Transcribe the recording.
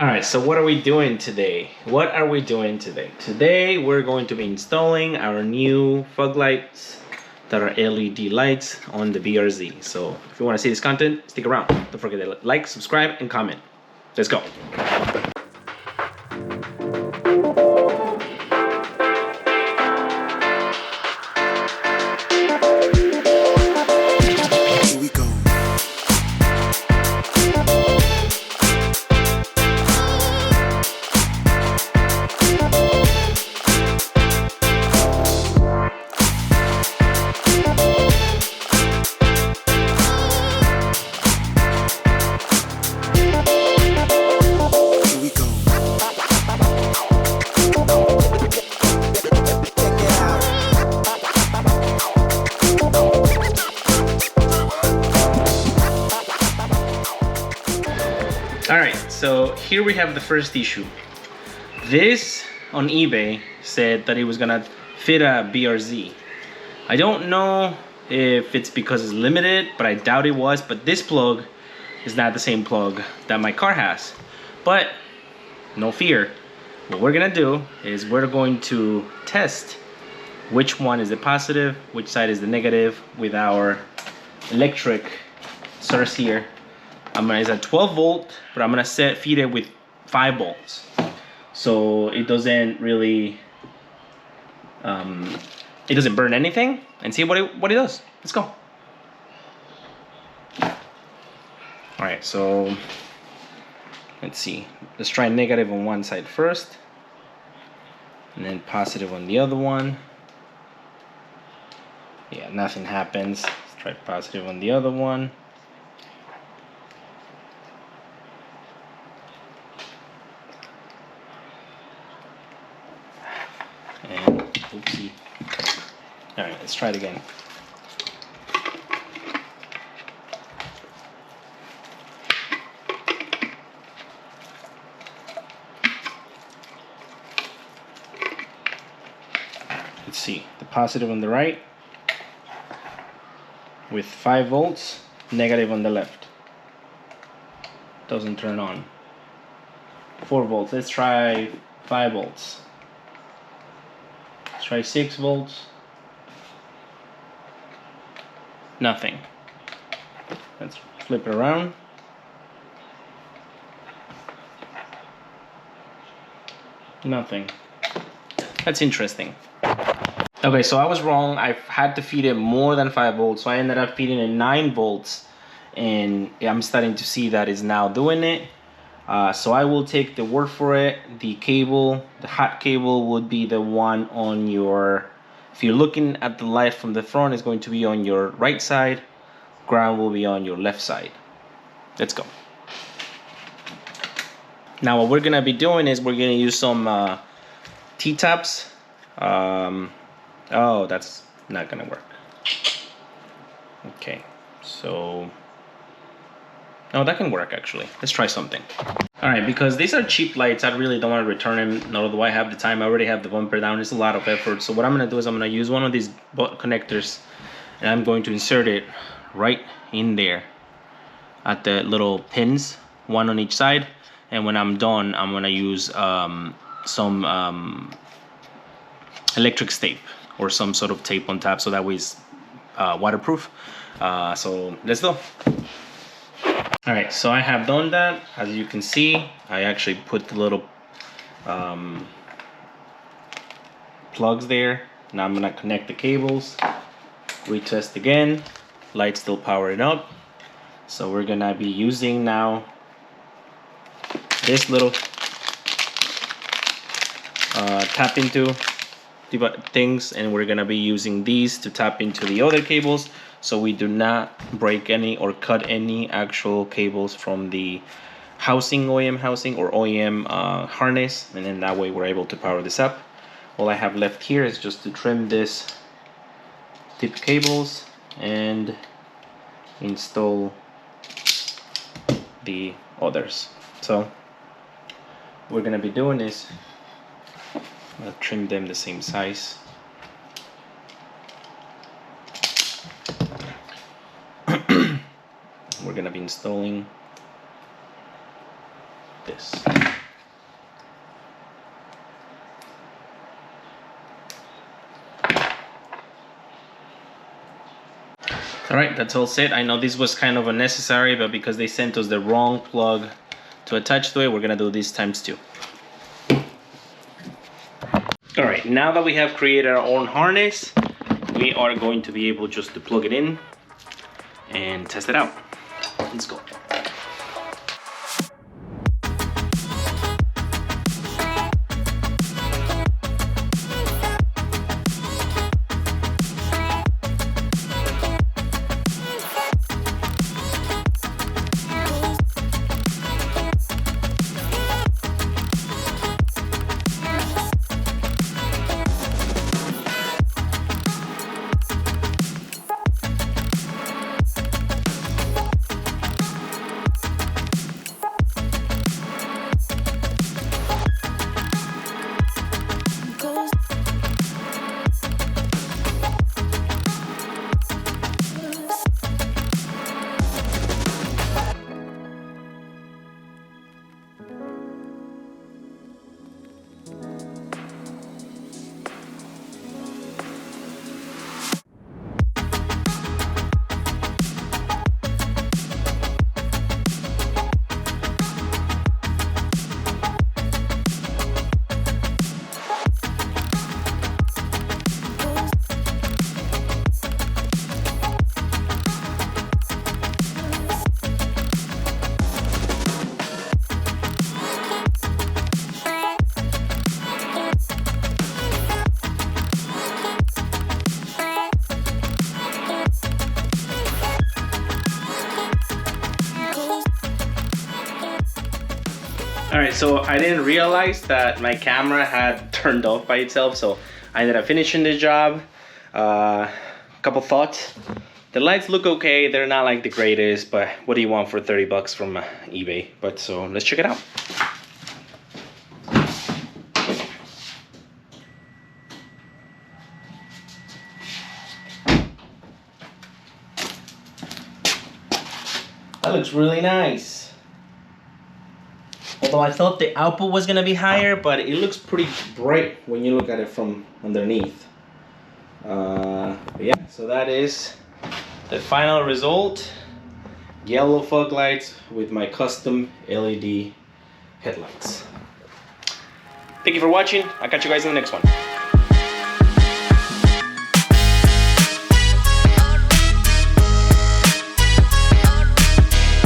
Alright, so what are we doing today? Today we're going to be installing our new fog lights that are LED lights on the BRZ. So if you want to see this content, stick around. Don't forget to like, subscribe, and comment. Let's go. Alright, so here we have the first issue. This on eBay said that it was gonna fit a BRZ. I don't know if it's because it's limited, but I doubt it was. But this plug is not the same plug that my car has. But no fear. What we're gonna do is we're going to test which one is the positive, which side is the negative with our electric source here. It's a 12 volt, but I'm gonna feed it with 5 volts, so it doesn't really it doesn't burn anything, and see what it does. Let's go. All right, so let's see. Let's try negative on one side first, and then positive on the other one. Yeah, nothing happens. Let's try positive on the other one. And oopsie. All right, let's try it again. Let's see, the positive on the right with 5 volts, negative on the left. Doesn't turn on. 4 volts, let's try 5 volts. Let's try 6 volts. Nothing. Let's flip it around. Nothing. That's interesting. Okay, so I was wrong. I had to feed it more than 5 volts, so I ended up feeding it 9 volts, and I'm starting to see that it's now doing it. So I will take the word for it. The cable, the hot cable, would be the one on your, if you're looking at the light from the front, it's going to be on your right side. Ground will be on your left side. Let's go. Now what we're gonna be doing is we're gonna use some T-taps. Oh, that's not gonna work. Okay, so no, that can work actually. Let's try something. All right, because these are cheap lights, I really don't want to return them, nor do I have the time. I already have the bumper down. It's a lot of effort. So what I'm gonna do is I'm gonna use one of these butt connectors, and I'm going to insert it right in there at the little pins, one on each side. And when I'm done, I'm gonna use some electric tape or some sort of tape on top, so that way it's waterproof. So let's go. All right, so I have done that. As you can see, I actually put the little plugs there. Now I'm gonna connect the cables, retest again. Light still powering up. So we're gonna be using now this little tap into things, and we're gonna be using these to tap into the other cables, so we do not break any or cut any actual cables from the housing, OEM housing or OEM harness, and then that way we're able to power this up. All I have left here is just to trim this tip cables and install the others. So what we're gonna be doing is I'm gonna trim them the same size. We're gonna be installing this. All right, that's all set. I know this was kind of unnecessary, but because they sent us the wrong plug to attach to it, we're gonna do this ×2. All right, now that we have created our own harness, we are going to be able just to plug it in and test it out. Let's go. All right, so I didn't realize that my camera had turned off by itself, so I ended up finishing the job. Couple thoughts. The lights look okay. They're not like the greatest, but what do you want for 30 bucks from eBay? But so let's check it out. That looks really nice. Although I thought the output was gonna be higher, but it looks pretty bright when you look at it from underneath. But yeah, so that is the final result. Yellow fog lights with my custom LED headlights. Thank you for watching. I'll catch you guys in the next one.